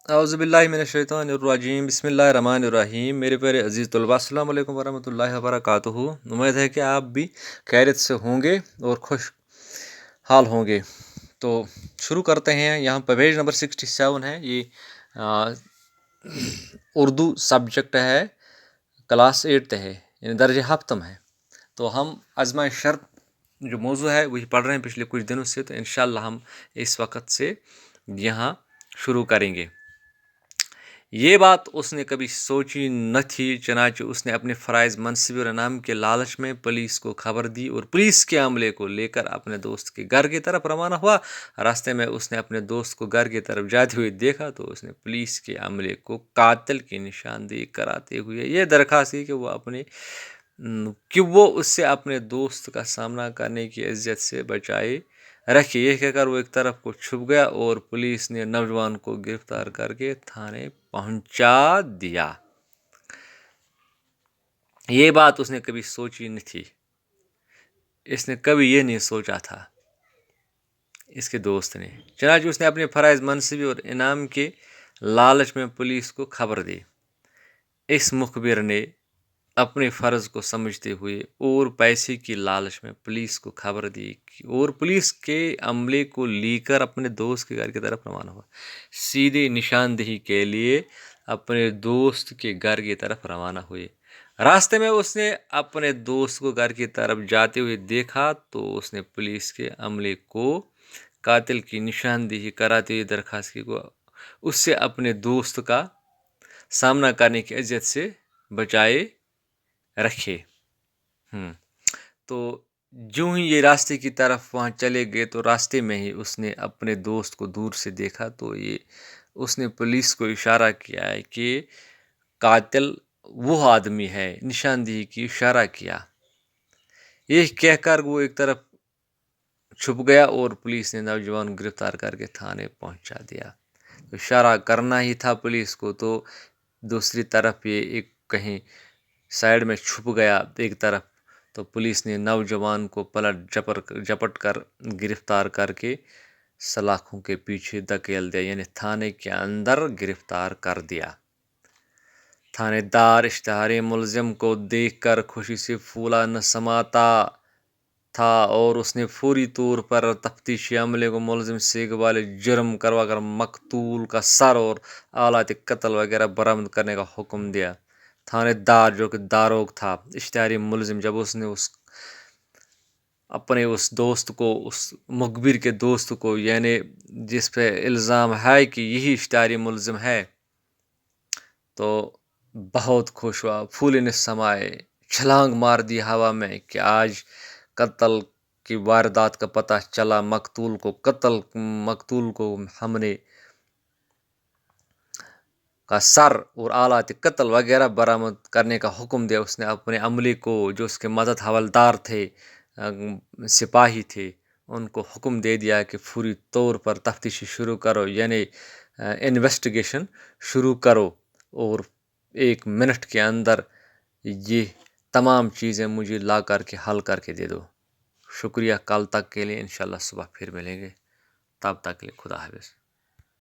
औज़ुबिल्लाहिमिनश्शैतानिर्रजीम बिस्मिल्लाहिर्रहमानिर्रहीम। मेरे प्यारे अज़ीज़ तलबा, अस्सलाम वालेकुम वरहमतुल्लाहि वबरकातुहू। उम्मीद है कि आप भी खैरियत से होंगे और खुश हाल होंगे। तो शुरू करते हैं। यहाँ पर पेज नंबर 67 है। ये उर्दू सब्जेक्ट है, क्लास 8 है, यानी दर्ज हफ्तम है। तो हम आज़मा शर्त जो मौजू है वही पढ़ रहे हैं पिछले कुछ दिनों से। तो इंशाअल्लाह हम इस वक्त से यहाँ शुरू करेंगे। ये बात उसने कभी सोची न थी, चनाचे उसने अपने फ़राइज़ मनसब और इनाम के लालच में पुलिस को खबर दी और पुलिस के अमले को लेकर अपने दोस्त के घर की तरफ रवाना हुआ। रास्ते में उसने अपने दोस्त को घर की तरफ जाते हुए देखा तो उसने पुलिस के अमले को कातिल की निशानदेही कराते हुए यह दरख्वास्त की कि वो उससे अपने दोस्त का सामना करने की इज्जत से बचाए रखे। यह कहकर वो एक तरफ को छुप गया और पुलिस ने नौजवान को गिरफ्तार करके थाने पहुंचा दिया। ये बात उसने कभी सोची नहीं थी। इसने कभी ये नहीं सोचा था, इसके दोस्त ने। चनाचे उसने अपने फ़राइज़ मनसबी और इनाम के लालच में पुलिस को खबर दी। इस मुखबिर ने अपने फ़र्ज़ को समझते हुए और पैसे की लालच में पुलिस को खबर दी और पुलिस के अमले को लेकर अपने दोस्त के घर की तरफ रवाना हुआ। सीधे निशानदेही के लिए अपने दोस्त के घर की तरफ रवाना हुए। रास्ते में उसने अपने दोस्त को घर की तरफ जाते हुए देखा तो उसने पुलिस के अमले को कातिल की निशानदेही कराते हुए दरख्वास्त की को उससे अपने दोस्त का सामना करने की इज्जत से बचाए रखे। तो जो ही ये रास्ते की तरफ वहाँ चले गए तो रास्ते में ही उसने अपने दोस्त को दूर से देखा तो ये उसने पुलिस को इशारा किया है कि कातिल वो आदमी है, निशानदेही की इशारा किया। ये कहकर वो एक तरफ छुप गया और पुलिस ने नौजवान गिरफ्तार करके थाने पहुंचा दिया। तो इशारा करना ही था पुलिस को, तो दूसरी तरफ ये एक कहीं साइड में छुप गया एक तरफ। तो पुलिस ने नौजवान को पलट झपट कर गिरफ्तार करके सलाखों के पीछे धकेल दिया, यानी थाने के अंदर गिरफ्तार कर दिया। थानेदार इश्तिहारी मुलजिम को देखकर खुशी से फूला न समाता था और उसने फौरी तौर पर तफ्तीशी अमले को मुलजिम से वाले जुर्म करवा कर मकतूल का सर और आलात कत्ल वगैरह बरामद करने का हुक्म दिया। थानेदार जो कि दारोग था, इश्तिहारी मुलजिम, जब उसने अपने उस दोस्त को, उस मुखबिर के दोस्त को, यानी जिस पे इल्ज़ाम है कि यही इश्तिहारी मुलजिम है, तो बहुत खुश हुआ, फूले ने समाए, छलांग मार दी हवा में कि आज कत्ल की वारदात का पता चला, मकतूल को हमने का सर और आलात कत्ल वगैरह बरामद करने का हुक्म दिया। उसने अपने अमले को, जो उसके मदद हवलदार थे, सिपाही थे, उनको हुक्म दे दिया कि फौरी तौर पर तफ्तीश शुरू करो, यानी इन्वेस्टिगेशन शुरू करो और 1 मिनट के अंदर ये तमाम चीज़ें मुझे ला करके हल करके दे दो। शुक्रिया। कल तक के लिए इंशाल्लाह सुबह फिर मिलेंगे। तब तक के लिए खुदा हाफिज़।